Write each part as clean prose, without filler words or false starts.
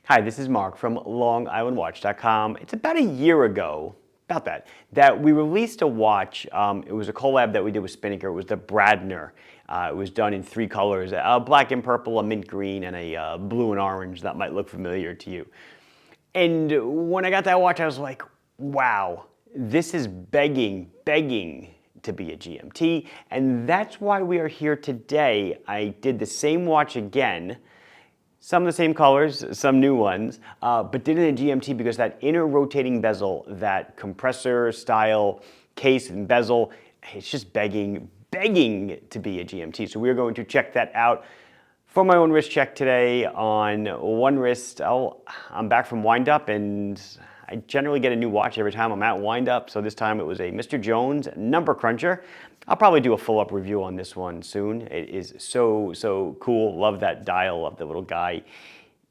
Hi, this is Mark from LongIslandWatch.com. It's about a year ago, that we released a watch. It was a collab that we did with Spinnaker. It was the Bradner. It was done in three colors, a black and purple, a mint green, and a blue and orange. That might look familiar to you. And when I got that watch, I was like, wow, this is begging to be a GMT. And that's why we are here today. I did the same watch again. Some of the same colors, some new ones, but did it in a GMT because that inner rotating bezel, that compressor style case and bezel, it's just begging to be a GMT. So we're going to check that out for my own wrist check today. On one wrist, I'm back from wind up, and I generally get a new watch every time I'm at wind up. So this time it was a Mr. Jones number cruncher. I'll probably do a full-up review on this one soon. It is so cool. Love that dial of the little guy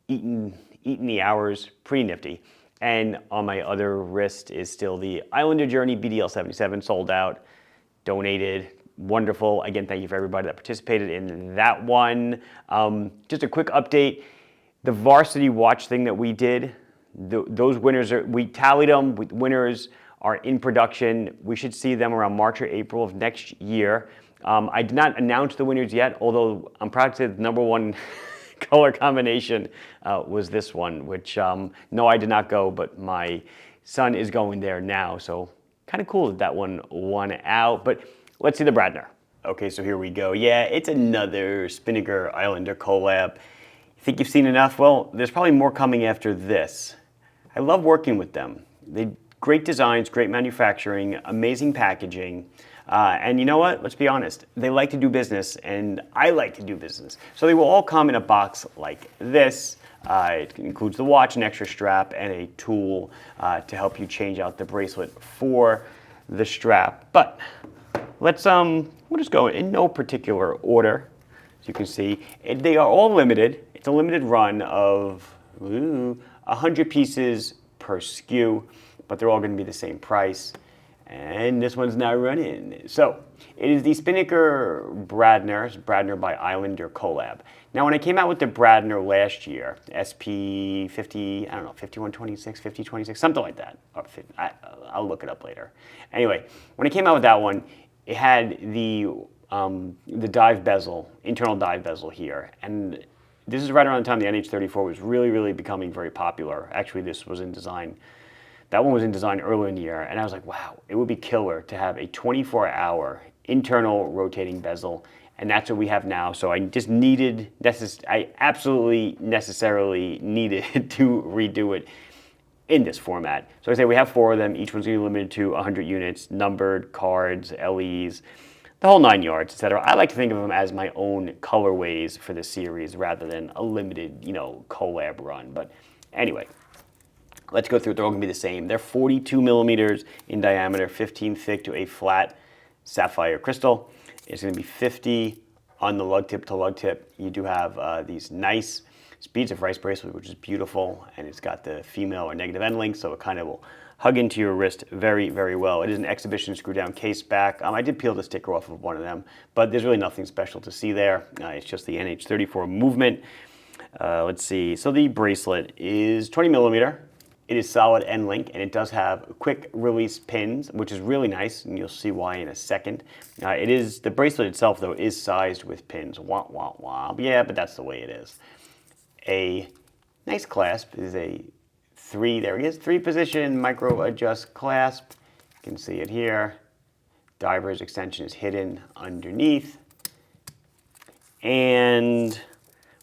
eating the hours. Pretty nifty. And on my other wrist is still the Islander Journey BDL77, sold out, donated. Wonderful. Again, thank you for everybody that participated in that one. Just a quick update. The varsity watch thing that we did, those winners, we tallied them with winners are in production. We should see them around March or April of next year. I did not announce the winners yet, although I'm proud to say the number one color combination was this one, which no, I did not go, but my son is going there now. So kind of cool that one won out, but let's see the Bradner. Okay, so here we go. Yeah, it's another Spinnaker Islander collab. You think you've seen enough? Well, there's probably more coming after this. I love working with them. Great designs, great manufacturing, amazing packaging. And you know what? Let's be honest. They like to do business, and I like to do business. So they will all come in a box like this. It includes the watch, an extra strap, and a tool to help you change out the bracelet for the strap. But let's we'll just go in no particular order. As you can see, they are all limited. It's a limited run of 100 pieces per SKU, but they're all going to be the same price. And this one's now running. So it is the Spinnaker Bradner by Islander collab. Now, when I came out with the Bradner last year, SP50, I don't know, 5126, 5026, something like that. I'll look it up later. Anyway, when I came out with that one, it had the dive bezel, internal dive bezel here. And this is right around the time the NH34 was really becoming very popular. Actually, this was in design. That one was in design earlier in the year, and I was like, wow, it would be killer to have a 24-hour internal rotating bezel, and that's what we have now. So I just needed, I absolutely necessarily needed to redo it in this format. So I say we have 4 of them. Each one's going to be limited to 100 units, numbered, cards, LEs, the whole 9 yards, etc. I like to think of them as my own colorways for the series rather than a limited, collab run. But anyway, let's go through it. They're all going to be the same. They're 42 millimeters in diameter, 15 thick to a flat sapphire crystal. It's going to be 50 on the lug tip to lug tip. You do have these nice Speeds of Rice bracelet, which is beautiful, and it's got the female or negative end link, so it kind of will hug into your wrist very well. It is an exhibition screw down case back. I did peel the sticker off of one of them, but there's really nothing special to see there. It's just the NH34 movement. Let's see. So the bracelet is 20 millimeter. It is solid end link, and it does have quick release pins, which is really nice, and you'll see why in a second. The bracelet itself, though, is sized with pins. Wah, wah, wah. Yeah, but that's the way it is. A nice clasp is a 3-position micro adjust clasp. You can see it here. Diver's extension is hidden underneath. And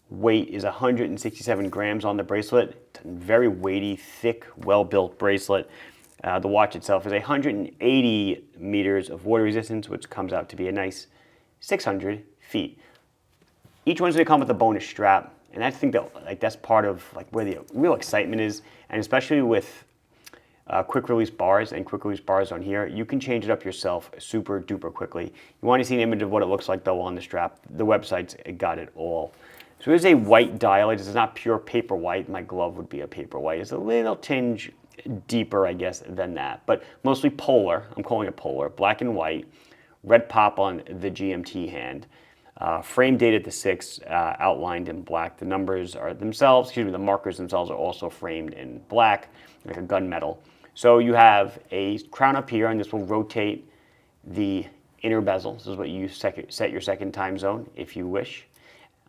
weight is 167 grams on the bracelet. It's a very weighty, thick, well-built bracelet. The watch itself is 180 meters of water resistance, which comes out to be a nice 600 feet. Each one's going to come with a bonus strap. And I think that that's part of where the real excitement is, and especially with quick release bars and quick release bars on here, you can change it up yourself super duper quickly. You want to see an image of what it looks like though on the strap. The website's got it all. So it is a white dial. It is not pure paper white. My glove would be a paper white. It's a little tinge deeper, I guess, than that, but mostly polar. I'm calling it polar. Black and white, red pop on the GMT hand. Frame dated the 6th, outlined in black. The numbers are themselves, the markers themselves are also framed in black, like a gunmetal. So you have a crown up here, and this will rotate the inner bezel. This is what you set your second time zone, if you wish.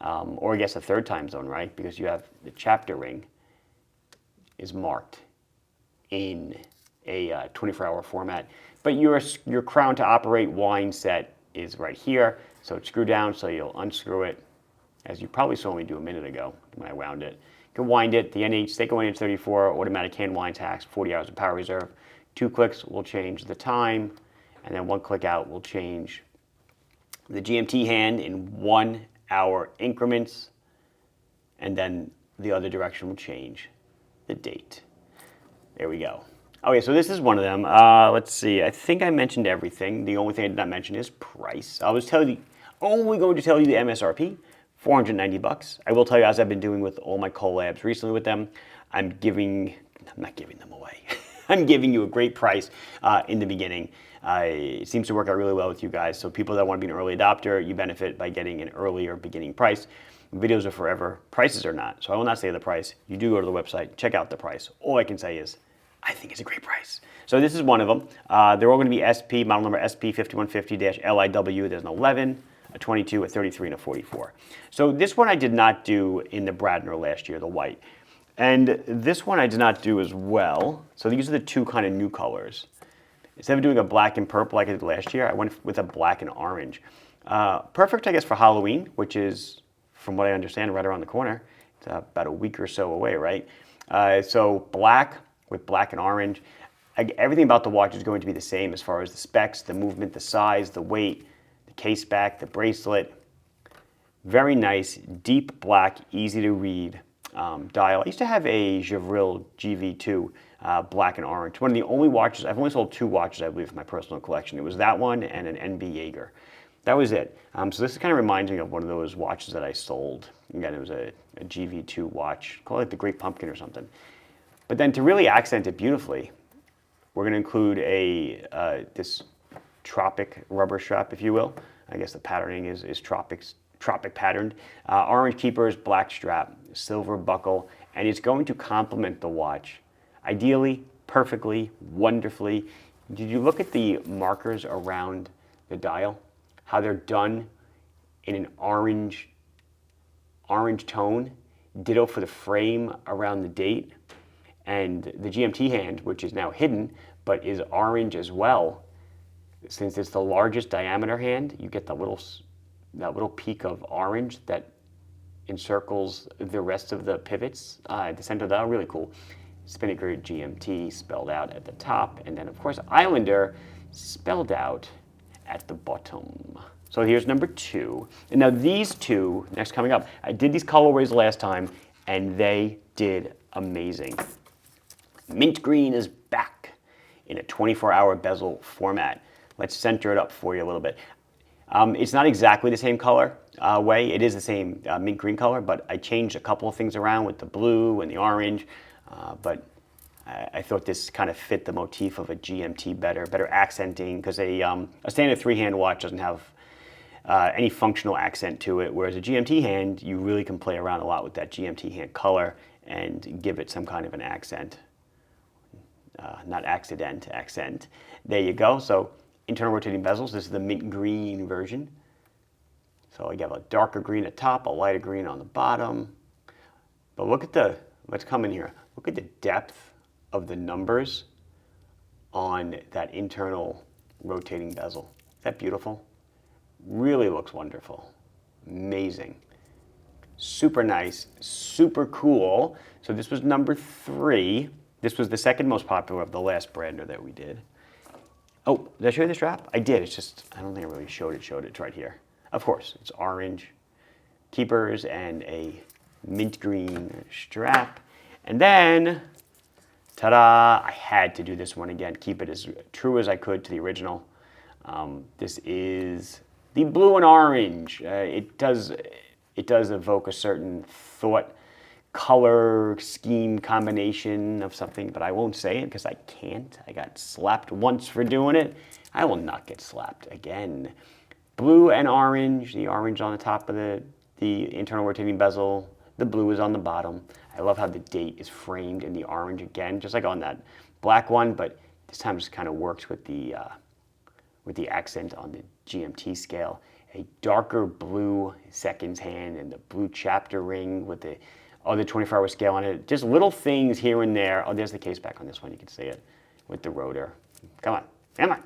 Or I guess a third time zone, right? Because you have the chapter ring is marked in a 24-hour format. But your crown to operate wind set is right here. So it's screwed down, so you'll unscrew it, as you probably saw me do a minute ago when I wound it. You can wind it. The Seiko NH34 automatic hand wind tacks, 40 hours of power reserve. 2 clicks will change the time, and then 1 click out will change the GMT hand in 1 hour increments, and then the other direction will change the date. There we go. Okay, so this is one of them. Let's see. I think I mentioned everything. The only thing I did not mention is price. I was only going to tell you the MSRP, $490. I will tell you, as I've been doing with all my collabs recently with them, I'm not giving them away. I'm giving you a great price in the beginning. It seems to work out really well with you guys. So people that want to be an early adopter, you benefit by getting an earlier beginning price. Videos are forever. Prices are not. So I will not say the price. You do go to the website, check out the price. All I can say is, I think it's a great price. So this is one of them. They're all going to be SP, model number SP5150-LIW. There's an 11, a 22, a 33, and a 44. So this one I did not do in the Bradner last year, the white. And this one I did not do as well. So these are the two kind of new colors. Instead of doing a black and purple like I did last year, I went with a black and orange. Perfect, I guess, for Halloween, which is, from what I understand, right around the corner. It's about a week or so away, right? So black with black and orange. Everything about the watch is going to be the same as far as the specs, the movement, the size, the weight, the case back, the bracelet. Very nice, deep black, easy to read dial. I used to have a Javril GV2, black and orange. One of the only watches, I've only sold 2 watches, I believe, in my personal collection. It was that one and an NB Jaeger. That was it. So this kind of reminds me of one of those watches that I sold. Again, it was a GV2 watch, call it the Great Pumpkin or something. But then to really accent it beautifully, we're going to include this tropic rubber strap, if you will. I guess the patterning is tropic patterned. Orange keepers, black strap, silver buckle, and it's going to complement the watch. Ideally, perfectly, wonderfully. Did you look at the markers around the dial? How they're done in an orange tone. Ditto for the frame around the date. And the GMT hand, which is now hidden, but is orange as well. Since it's the largest diameter hand, you get that little peak of orange that encircles the rest of the pivots at the center of the dial. Really cool. Spinnaker GMT spelled out at the top, and then of course Islander spelled out at the bottom. So here's number 2. And now these two, next coming up, I did these colorways last time, and they did amazing. Mint green is back in a 24-hour bezel format. Let's center it up for you a little bit. It's not exactly the same color way. It is the same mint green color, but I changed a couple of things around with the blue and the orange. But I thought this kind of fit the motif of a GMT better accenting, because a standard 3-hand watch doesn't have any functional accent to it, whereas a GMT hand, you really can play around a lot with that GMT hand color and give it some kind of an accent. Not accident, accent. There you go. So internal rotating bezels. This is the mint green version. So I have a darker green at top, a lighter green on the bottom. But look at let's come in here. Look at the depth of the numbers on that internal rotating bezel. Is that beautiful? Really looks wonderful. Amazing. Super nice, super cool. So this was number 3. This was the second most popular of the last Bradner that we did. Oh, did I show you the strap? I did. It's just, I don't think I really showed it. It's right here. Of course, it's orange keepers and a mint green strap. And then, ta-da, I had to do this one again. Keep it as true as I could to the original. This is the blue and orange. It does evoke a certain thought, color scheme combination of something, but I won't say it because I can't. I got slapped once for doing it. I will not get slapped again. Blue and orange, the orange on the top of the internal rotating bezel, the blue is on the bottom. I love how the date is framed in the orange again, just like on that black one, but this time just kind of works with the accent on the GMT scale. A darker blue seconds hand and the blue chapter ring with the other 24-hour scale on it. Just little things here and there. Oh, there's the case back on this one. You can see it with the rotor. Come on, come on.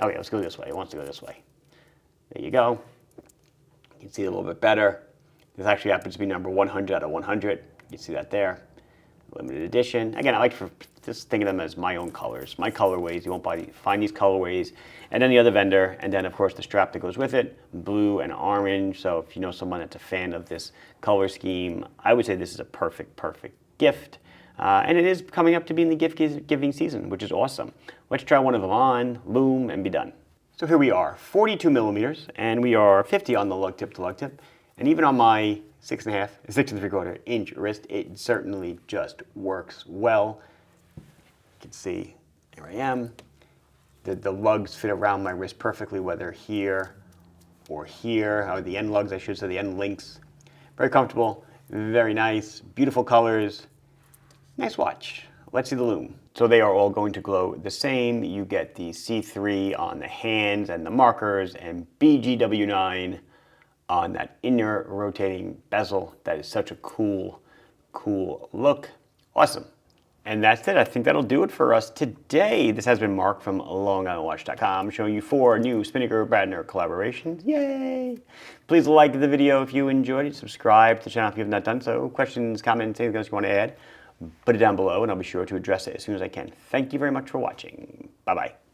Okay, let's go this way. It wants to go this way. There you go. You can see it a little bit better. This actually happens to be number 100 out of 100. You can see that there. Limited edition. Again, I like for just think of them as my own colors, my colorways. You won't find these colorways at any other vendor. And then, of course, the strap that goes with it, blue and orange. So if you know someone that's a fan of this color scheme, I would say this is a perfect gift. And it is coming up to be in the gift giving season, which is awesome. Let's try one of them on, loom, and be done. So here we are, 42 millimeters, and we are 50 on the lug tip to lug tip. And even on my 6.5, 6 3/4 inch wrist, it certainly just works well. You can see, here I am. The lugs fit around my wrist perfectly, whether here or here, or the end lugs, I should say, the end links. Very comfortable, very nice, beautiful colors. Nice watch. Let's see the loom. So they are all going to glow the same. You get the C3 on the hands and the markers, and BGW9 on that inner rotating bezel. That is such a cool look. Awesome. And that's it. I think that'll do it for us today. This has been Mark from LongIslandWatch.com showing you 4 new Spinnaker Bradner collaborations. Yay! Please like the video if you enjoyed it. Subscribe to the channel if you have not done so. Questions, comments, anything else you want to add, put it down below and I'll be sure to address it as soon as I can. Thank you very much for watching. Bye-bye.